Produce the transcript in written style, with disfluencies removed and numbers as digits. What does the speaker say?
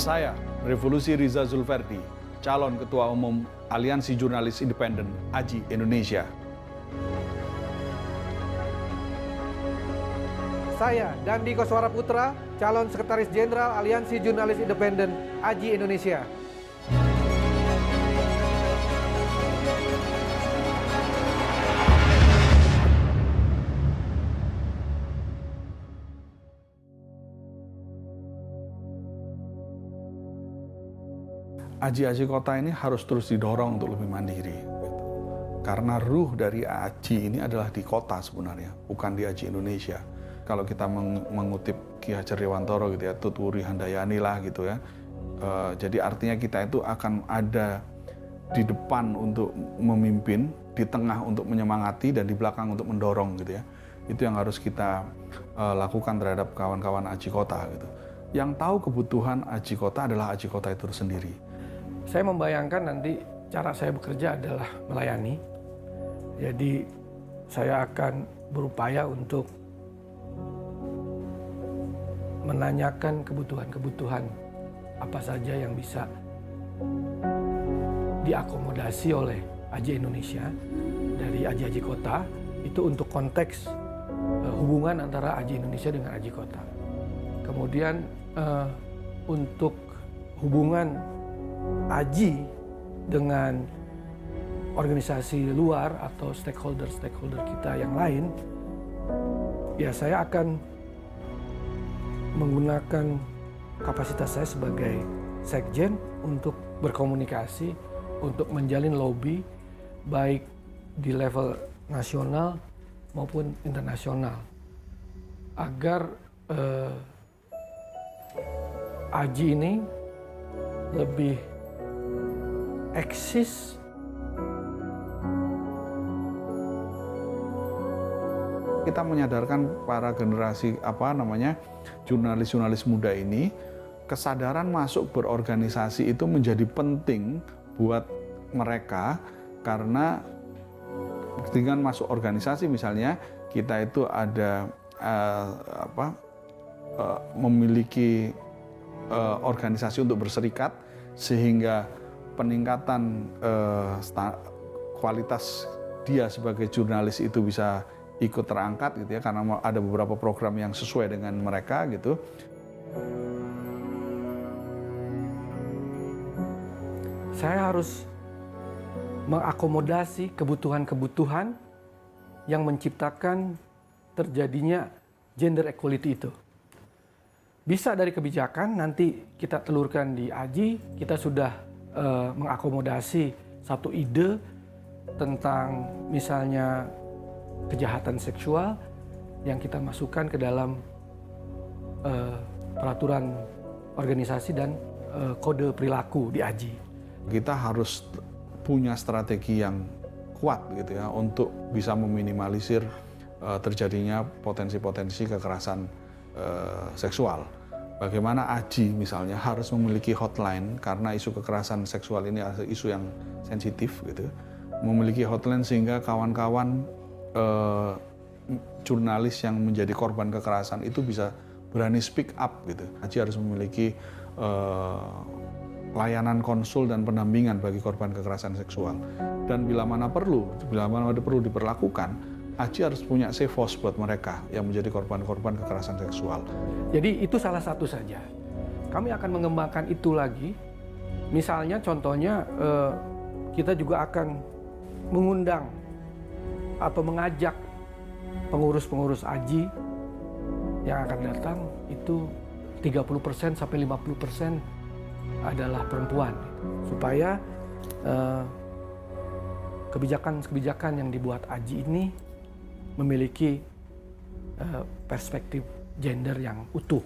Saya, Revolusi Riza Zulverdi, calon Ketua Umum Aliansi Jurnalis Independen AJI Indonesia. Saya, Dandi Koswara Putra, calon Sekretaris Jenderal Aliansi Jurnalis Independen AJI Indonesia. AJI Kota ini harus terus didorong untuk lebih mandiri. Karena ruh dari AJI ini adalah di kota sebenarnya, bukan di AJI Indonesia. Kalau kita mengutip Ki Hajar Dewantara gitu ya, tuturi handayani lah gitu ya. Jadi artinya kita itu akan ada di depan untuk memimpin, di tengah untuk menyemangati, dan di belakang untuk mendorong gitu ya. Itu yang harus kita lakukan terhadap kawan-kawan AJI Kota gitu. Yang tahu kebutuhan AJI Kota adalah AJI Kota itu sendiri. Saya membayangkan nanti cara saya bekerja adalah melayani. Jadi saya akan berupaya untuk menanyakan kebutuhan-kebutuhan apa saja yang bisa diakomodasi oleh AJI Indonesia dari AJI Kota, itu untuk konteks hubungan antara AJI Indonesia dengan AJI Kota. Kemudian untuk hubungan AJI dengan organisasi luar atau stakeholder kita yang lain, ya saya akan menggunakan kapasitas saya sebagai sekjen untuk berkomunikasi, untuk menjalin lobby baik di level nasional maupun internasional agar AJI ini lebih eksis kita menyadarkan para generasi jurnalis-jurnalis muda ini, kesadaran masuk berorganisasi itu menjadi penting buat mereka, karena dengan masuk organisasi misalnya kita itu ada memiliki organisasi untuk berserikat, sehingga peningkatan kualitas dia sebagai jurnalis itu bisa ikut terangkat gitu ya, karena ada beberapa program yang sesuai dengan mereka gitu. Saya harus mengakomodasi kebutuhan-kebutuhan yang menciptakan terjadinya gender equality itu. Bisa dari kebijakan, nanti kita telurkan di AJI, kita sudah mengakomodasi satu ide tentang misalnya kejahatan seksual yang kita masukkan ke dalam peraturan organisasi dan kode perilaku di AJI. Kita harus punya strategi yang kuat gitu ya untuk bisa meminimalisir terjadinya potensi-potensi kekerasan seksual. Bagaimana AJI misalnya harus memiliki hotline, karena isu kekerasan seksual ini adalah isu yang sensitif gitu. Memiliki hotline sehingga kawan-kawan jurnalis yang menjadi korban kekerasan itu bisa berani speak up gitu. AJI harus memiliki layanan konsul dan pendampingan bagi korban kekerasan seksual. Dan bila mana perlu diperlakukan, AJI harus punya safe house buat mereka yang menjadi korban-korban kekerasan seksual. Jadi itu salah satu saja. Kami akan mengembangkan itu lagi. Misalnya contohnya kita juga akan mengundang atau mengajak pengurus-pengurus AJI yang akan datang itu 30% sampai 50% adalah perempuan. Supaya kebijakan-kebijakan yang dibuat AJI ini memiliki perspektif gender yang utuh.